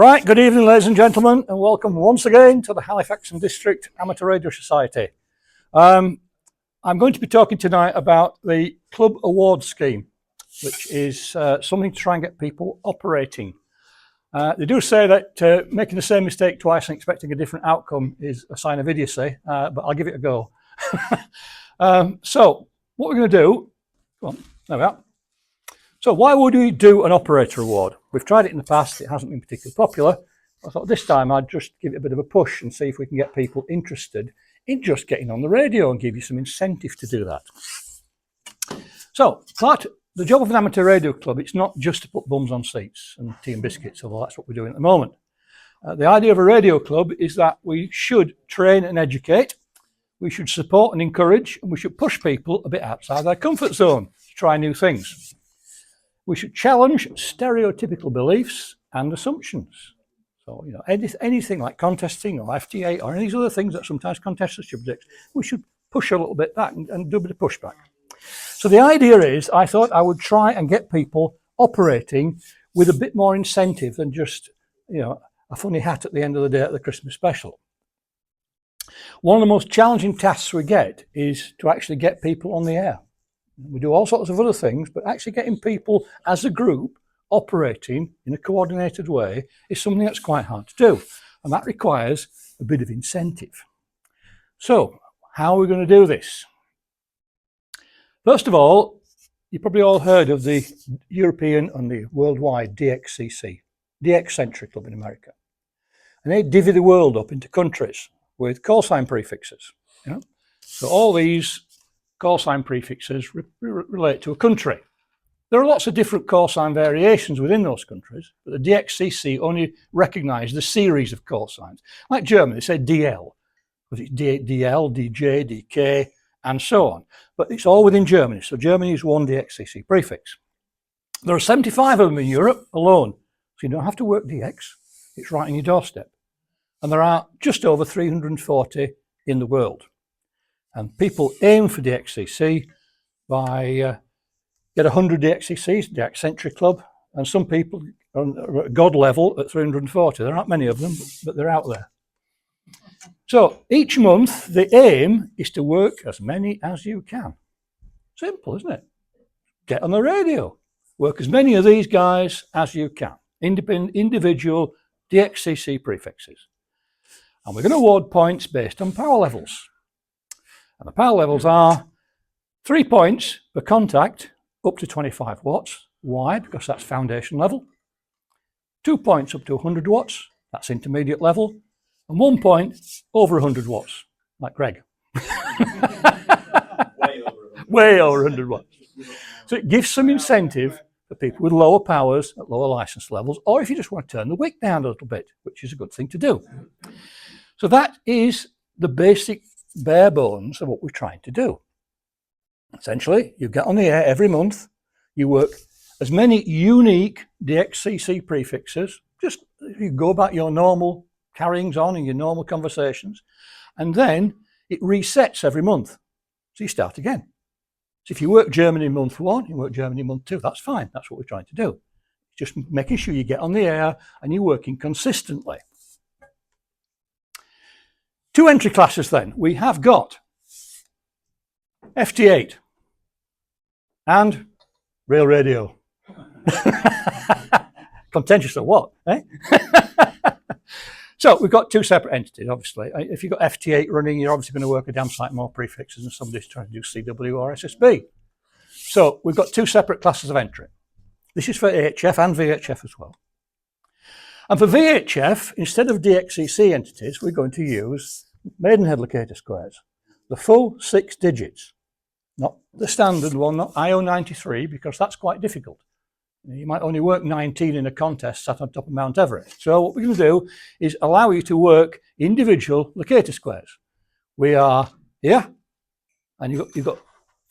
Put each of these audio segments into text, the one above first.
Right, good evening ladies and gentlemen, and welcome once again to the Halifax and District Amateur Radio Society. I'm going to be talking tonight about the Club Award Scheme, which is something to try and get people operating. They do say that making the same mistake twice and expecting a different outcome is a sign of idiocy, but I'll give it a go. So what we're going to do, well, there we are. So why would we do an operator award? We've tried it in the past, it hasn't been particularly popular. I thought this time I'd just give it a bit of a push and see if we can get people interested in just getting on the radio and give you some incentive to do that. So the job of an amateur radio club, it's not just to put bums on seats and tea and biscuits, although that's what we're doing at the moment. The idea of a radio club is that we should train and educate, we should support and encourage, and we should push people a bit outside their comfort zone to try new things. We should challenge stereotypical beliefs and assumptions. So, you know, anything like contesting or FT8 or any of these other things that sometimes contestants should predict, we should push a little bit back and do a bit of pushback. So the idea is, I thought I would try and get people operating with a bit more incentive than just, you know, a funny hat at the end of the day at the Christmas special. One of the most challenging tasks we get is to actually get people on the air. We do all sorts of other things, but actually getting people as a group operating in a coordinated way is something that's quite hard to do, and that requires a bit of incentive. So how are we going to do this? First of all, you've probably all heard of the European and the worldwide DXCC, DX Club in America, and they divvy the world up into countries with call sign prefixes. You know? So all these call sign prefixes relate to a country. There are lots of different call sign variations within those countries, but the DXCC only recognise the series of call signs. Like German, they say DL, because it's DL, DJ, DK, and so on. But it's all within Germany, so Germany is one DXCC prefix. There are 75 of them in Europe alone, so you don't have to work DX, it's right on your doorstep. And there are just over 340 in the world. And people aim for DXCC by get 100 DXCCs, the Eccentric Club, and some people are at God level at 340. There aren't many of them, but they're out there. So each month, the aim is to work as many as you can. Simple, isn't it? Get on the radio. Work as many of these guys as you can. Individual DXCC prefixes. And we're going to award points based on power levels. And the power levels are 3 points per contact up to 25 watts. Why? Because that's foundation level. 2 points up to 100 watts. That's intermediate level. And 1 point over 100 watts, like Greg. Way over 100 watts. So it gives some incentive for people with lower powers at lower license levels, or if you just want to turn the wick down a little bit, which is a good thing to do. So that is the basic bare bones of what we're trying to do. Essentially, you get on the air every month, you work as many unique DXCC prefixes, just you go about your normal carryings on in your normal conversations, and then it resets every month. So you start again. So if you work Germany month 1, you work Germany month 2, that's fine. That's what we're trying to do. Just making sure you get on the air and you're working consistently. 2 entry classes then. We have got FT8 and Rail Radio. Contentious or what, eh? So we've got 2 separate entities, obviously. If you've got FT8 running, you're obviously going to work a damn sight more prefixes than somebody's trying to do CW or SSB. So we've got 2 separate classes of entry. This is for AHF and VHF as well. And for VHF, instead of DXCC entities, we're going to use Maidenhead locator squares, the full 6 digits, not the standard one, not IO93, because that's quite difficult. You might only work 19 in a contest sat on top of Mount Everest. So what we're going to do is allow you to work individual locator squares. We are here, and you've got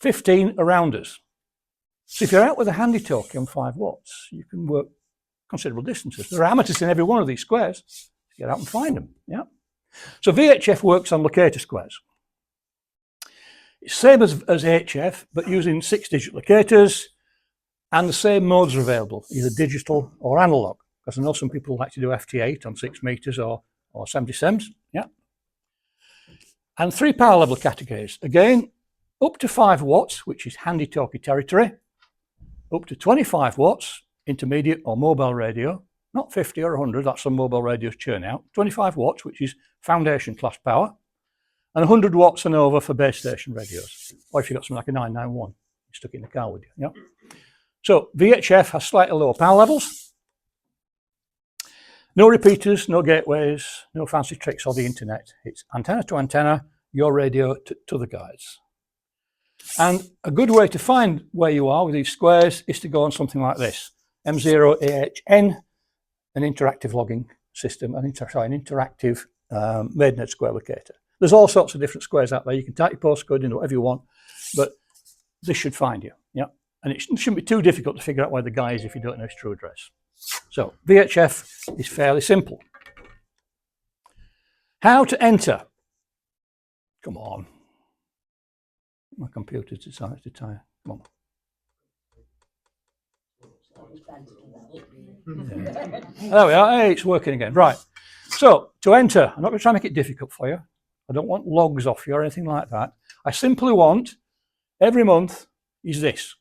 15 around us. So if you're out with a handy talkie on 5 watts, you can work considerable distances. There are amateurs in every one of these squares. Get out and find them. Yeah. So VHF works on locator squares. It's same as HF, but using 6-digit locators, and the same modes are available, either digital or analog. because I know some people like to do FT8 on 6 meters or 70 sems. Yeah. And 3 power level categories. Again, up to 5 watts, which is handy talkie territory. Up to 25 watts, intermediate or mobile radio. Not 50 or 100, that's some mobile radios churn out. 25 watts, which is foundation class power. And 100 watts and over for base station radios. Or if you've got something like a 991, you're stuck in the car with you. Yeah. So VHF has slightly lower power levels. No repeaters, no gateways, no fancy tricks or the internet. It's antenna to antenna, your radio to the guides. And a good way to find where you are with these squares is to go on something like this. M0AHN, an interactive logging system, an interactive maidenhead square locator. There's all sorts of different squares out there. You can type your postcode in whatever you want, but this should find you. Yeah, and it shouldn't be too difficult to figure out where the guy is if you don't know his true address. So VHF is fairly simple. How to enter? Come on. My computer decides to tire. Come on. Yeah. There we are. Hey, it's working again. Right. So to enter, I'm not going to try and make it difficult for you. I don't want logs off you or anything like that. I simply want every month is this.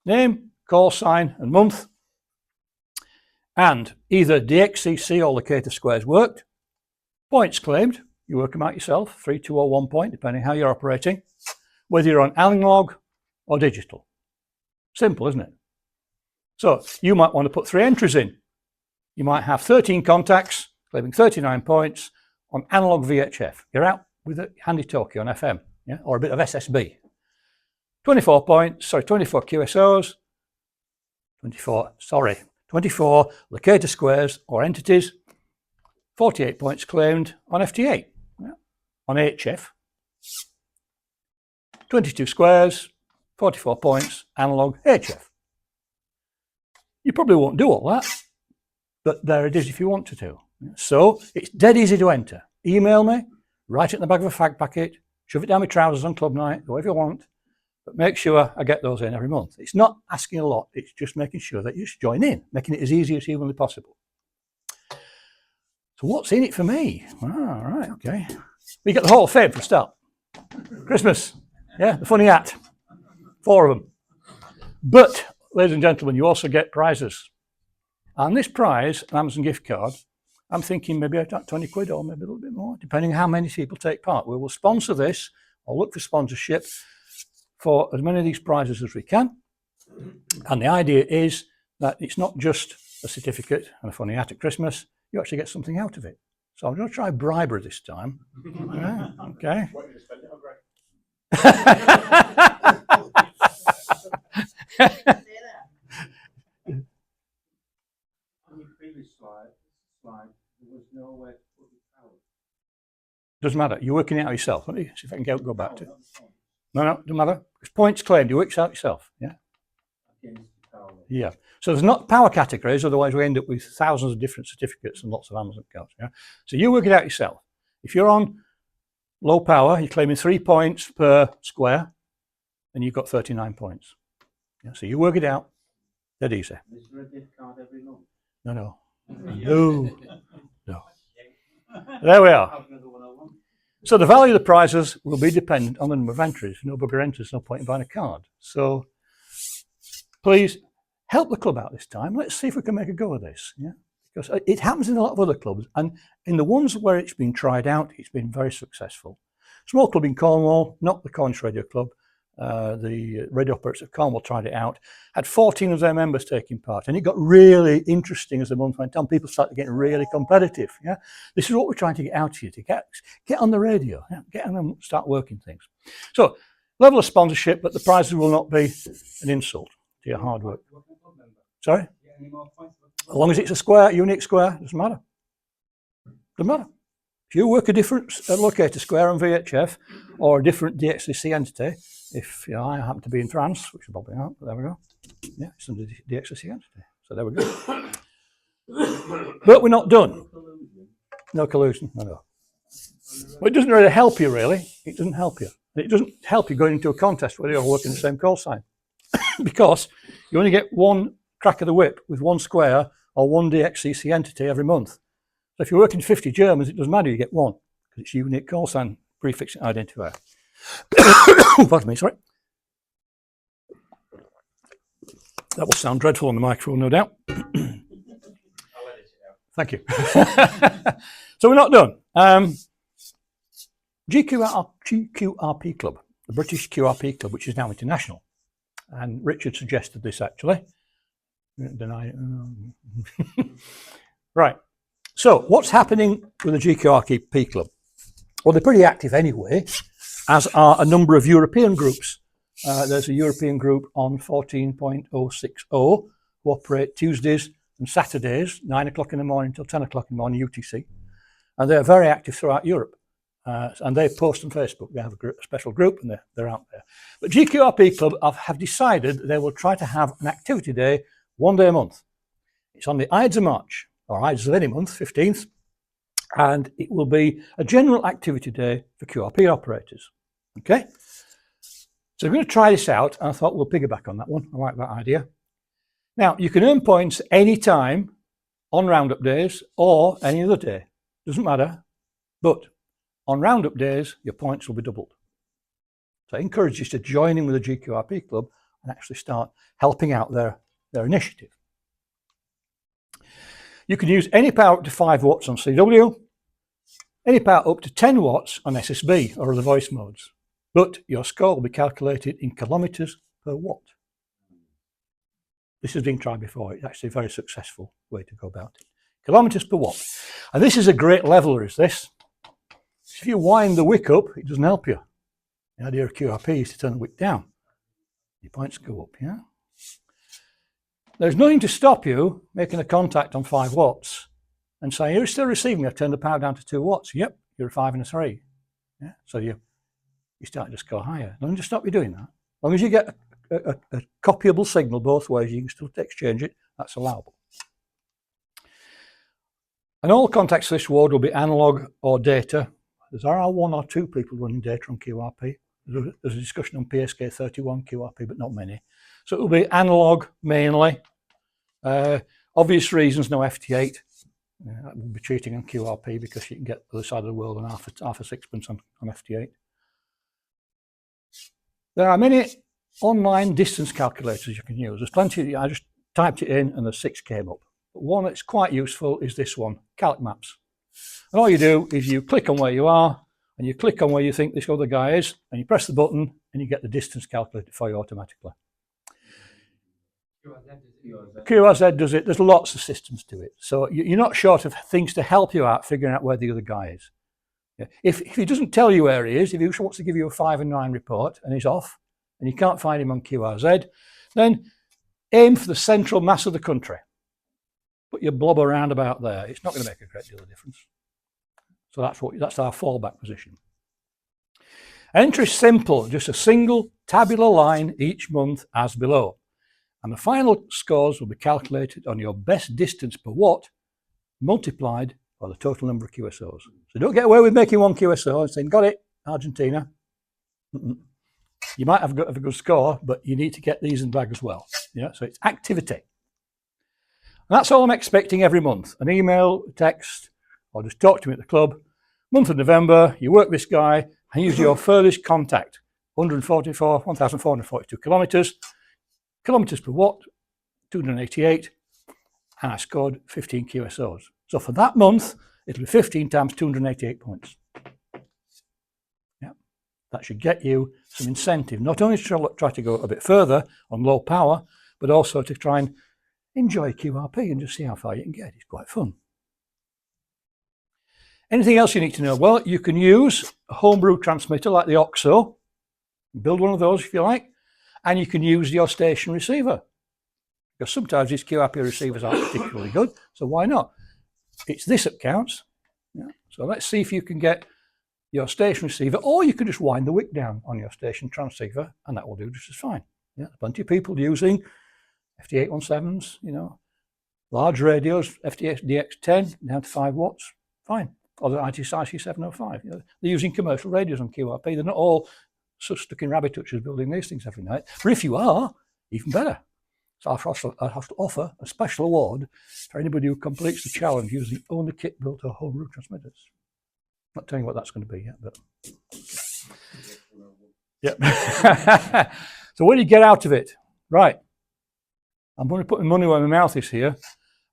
Name, call sign, and month. And either DXCC or locator squares worked. Points claimed. You work them out yourself, 3, 2, or 1 point, depending how you're operating. Whether you're on analog or digital. Simple, isn't it? So you might want to put 3 entries in. You might have 13 contacts, claiming 39 points on analog VHF. You're out with a handy talkie on FM, yeah, or a bit of SSB. 24 points, sorry, 24 QSOs, 24 locator squares or entities, 48 points claimed on FT8, yeah, on HF. 22 squares, 44 points, analog HF. You probably won't do all that, but there it is if you want to do. So it's dead easy to enter. Email me, write it in the back of a fag packet, shove it down my trousers on club night, whatever you want, but make sure I get those in every month. It's not asking a lot, it's just making sure that you just join in, making it as easy as humanly possible. So what's in it for me? All right, okay. We get the Hall of Fame for a start. Christmas. Yeah, the funny hat. 4 of them. But, ladies and gentlemen, you also get prizes. And this prize, an Amazon gift card, I'm thinking maybe about 20 quid or maybe a little bit more, depending on how many people take part. We will sponsor this or look for sponsorship for as many of these prizes as we can. And the idea is that it's not just a certificate and a funny hat at Christmas, you actually get something out of it. So I'm going to try bribery this time. Yeah, okay. Doesn't matter. You're working it out yourself. Let me see if I can go back to it. No, doesn't matter. Because points claimed, you work it out yourself. Yeah. Yeah. So there's not power categories, otherwise we end up with thousands of different certificates and lots of Amazon cards. Yeah. So you work it out yourself. If you're on low power, you're claiming 3 points per square, and you've got 39 points. Yeah, so you work it out. Dead easy. Is there a gift card every month? No. There we are. So the value of the prizes will be dependent on the number of entries. No bugger entries, no point in buying a card. So please help the club out this time. Let's see if we can make a go of this. Yeah, because it happens in a lot of other clubs, and in the ones where it's been tried out, it's been very successful. Small club in Cornwall, not the Cornish Radio Club, the radio operators of Cornwall tried it out, had 14 of their members taking part, and it got really interesting as the month went on. People started getting really competitive. Yeah, this is what we're trying to get out of you, to get on the radio, yeah? Get on and start working things. So level of sponsorship, but the prizes will not be an insult to your hard work. Sorry? As long as it's a square, unique square, doesn't matter. Doesn't matter. If you work a different locator square on VHF or a different DXCC entity, if I happen to be in France, which I probably aren't, but there we go. Yeah, it's under the DXCC entity. So there we go. But we're not done. No collusion, no. But it doesn't really help you, really. It doesn't help you. It doesn't help you going into a contest where you're working the same call sign. Because you only get one crack of the whip with one square or one DXCC entity every month. So if you're working 50 Germans, it doesn't matter, you get one, because it's unique call sign prefix identifier. Pardon me, sorry. That will sound dreadful on the microphone, no doubt. I'll edit it out. Thank you. So we're not done. GQRP Club, the British QRP Club, which is now international. And Richard suggested this actually. Deny it. Right. So what's happening with the GQRP Club? Well, they're pretty active anyway, as are a number of European groups. There's a European group on 14.060 who operate Tuesdays and Saturdays, 9 o'clock in the morning till 10 o'clock in the morning UTC. And they're very active throughout Europe. And they post on Facebook. They have a special group and they're out there. But GQRP Club have decided they will try to have an activity day one day a month. It's on the Ides of March, or Ides of any month, 15th. And it will be a general activity day for QRP operators. Okay? So we're going to try this out, and I thought we'll piggyback on that one. I like that idea. Now, you can earn points any time on roundup days or any other day. Doesn't matter. But on roundup days, your points will be doubled. So I encourage you to join in with the GQRP Club and actually start helping out their initiative. You can use any power up to 5 watts on CW, any power up to 10 watts on SSB or other voice modes. But your score will be calculated in kilometres per watt. This has been tried before. It's actually a very successful way to go about it. Kilometres per watt. And this is a great leveler, is this. If you wind the wick up, it doesn't help you. The idea of QRP is to turn the wick down. Your points go up, yeah? There's nothing to stop you making a contact on 5 watts and saying, you're still receiving, I've turned the power down to 2 watts. Yep, you're a 5 and a 3. Yeah? So you start to score higher. Nothing to stop you doing that. As long as you get a copyable signal both ways, you can still exchange it, that's allowable. And all contacts to this ward will be analog or data. There are 1 or 2 people running data on QRP. There's a discussion on PSK 31 QRP, but not many. So it will be analog mainly. Obvious reasons, no FT8. That will be cheating on QRP because you can get the other side of the world on half a sixpence on FT8. There are many online distance calculators you can use. There's plenty. I just typed it in and the 6 came up. But one that's quite useful is this one, Calc Maps. And all you do is you click on where you are and you click on where you think this other guy is and you press the button and you get the distance calculated for you automatically. QRZ does it. There's lots of systems to it. So you're not short of things to help you out figuring out where the other guy is. Yeah. If he doesn't tell you where he is, if he wants to give you a 5 and 9 report and he's off and you can't find him on QRZ, then aim for the central mass of the country. Put your blob around about there. It's not going to make a great deal of difference. So that's our fallback position. Entry is simple, just a single tabular line each month as below. And the final scores will be calculated on your best distance per watt multiplied by the total number of QSOs. So don't get away with making 1 QSO and saying, got it, Argentina. You might have a good score, but you need to get these in the bag as well. Yeah, so it's activity. And that's all I'm expecting every month. An email, a text, or just talk to me at the club. Month of November, you work this guy and use your furthest contact, 1,442 kilometres. Kilometres per watt, 288, and I scored 15 QSOs. So for that month, it'll be 15 times 288 points. Yeah, that should get you some incentive, not only to try to go a bit further on low power, but also to try and enjoy QRP and just see how far you can get. It's quite fun. Anything else you need to know? Well, you can use a homebrew transmitter like the OXO. Build one of those if you like. And you can use your station receiver. Because sometimes these QRP receivers aren't particularly good, so why not? It's this that counts. Yeah. So let's see if you can get your station receiver, or you can just wind the wick down on your station transceiver, and that will do just as fine. Yeah. Plenty of people using FT817s, large radios, FT8 DX10 down to 5 watts, fine. Or the ITSI 705. They're using commercial radios on QRP. They're not all stuck in rabbit hutches building these things every night. But if you are, even better. So I have to offer a special award for anybody who completes the challenge using only kit built or homebrew transmitters. Not telling you what that's going to be yet, but yeah. So what do you get out of it? Right. I'm going to put my money where my mouth is here.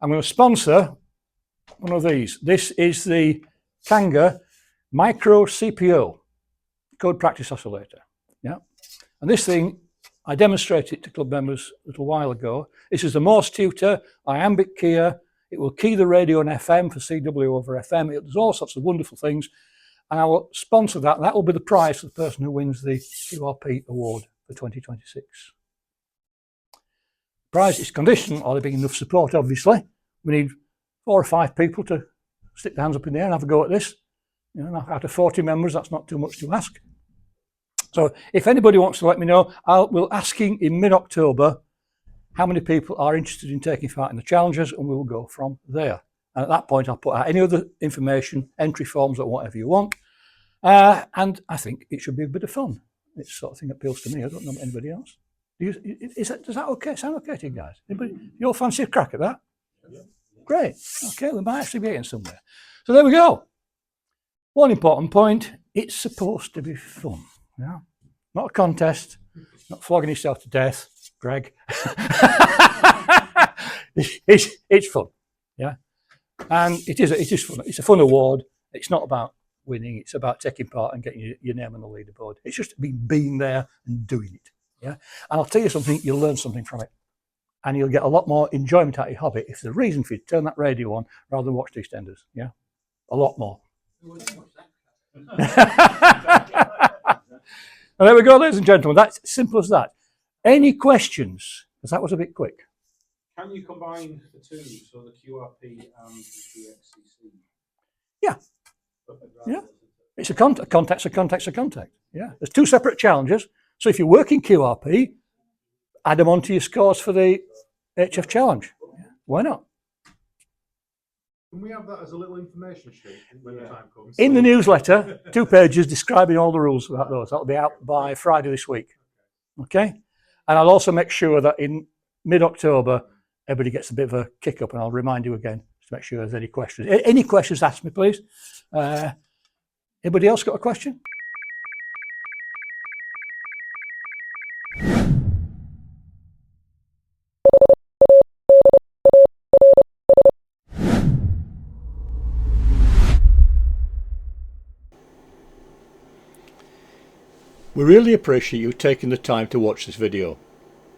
I'm going to sponsor one of these. This is the Kanga Micro CPO code practice oscillator. Yeah. And this thing, I demonstrated it to club members a little while ago. This is the Morse tutor, iambic keyer. It will key the radio on FM for CW over FM. It does all sorts of wonderful things. And I will sponsor that. That will be the prize for the person who wins the QRP award for 2026. Prize is conditional on there being enough support, obviously. We need 4 or 5 people to stick their hands up in the air and have a go at this. You know, out of 40 members, that's not too much to ask. So if anybody wants to let me know, we'll asking in mid-October how many people are interested in taking part in the challenges, and we will go from there. And at that point, I'll put out any other information, entry forms or whatever you want. And I think it should be a bit of fun. It's the sort of thing that appeals to me. I don't know about anybody else. Does that okay? Sound okay to you guys? Anybody? You all fancy a crack at that? Yeah. Great. Okay, we might actually be getting somewhere. So there we go. One important point, it's supposed to be fun. Yeah? Not a contest, not flogging yourself to death, Greg. it's fun. Yeah. And it is fun. It's a fun award. It's not about winning, it's about taking part and getting your name on the leaderboard. It's just being there and doing it. Yeah. And I'll tell you something, you'll learn something from it. And you'll get a lot more enjoyment out of your hobby if there's a reason for you to turn that radio on rather than watch EastEnders. Yeah. A lot more. And there we go, ladies and gentlemen. That's simple as that. Any questions? Because that was a bit quick. Can you combine the two, so the QRP and the DXCC? Yeah. Yeah. It's a contact's a contact. Yeah. There's 2 separate challenges. So if you're working QRP, add them onto your scores for the HF challenge. Yeah. Why not? Can we have that as a little information sheet when the time comes? In the newsletter, 2 pages describing all the rules about those. That'll be out by Friday this week. Okay? And I'll also make sure that in mid-October, everybody gets a bit of a kick up, and I'll remind you again to make sure there's any questions. Any questions, ask me, please. Anybody else got a question? We really appreciate you taking the time to watch this video.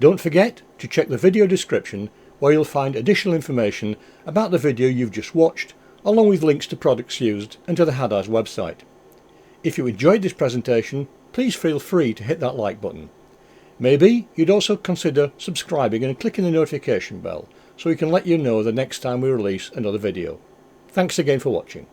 Don't forget to check the video description where you'll find additional information about the video you've just watched, along with links to products used and to the Haddai's website. If you enjoyed this presentation, please feel free to hit that like button. Maybe you'd also consider subscribing and clicking the notification bell so we can let you know the next time we release another video. Thanks again for watching.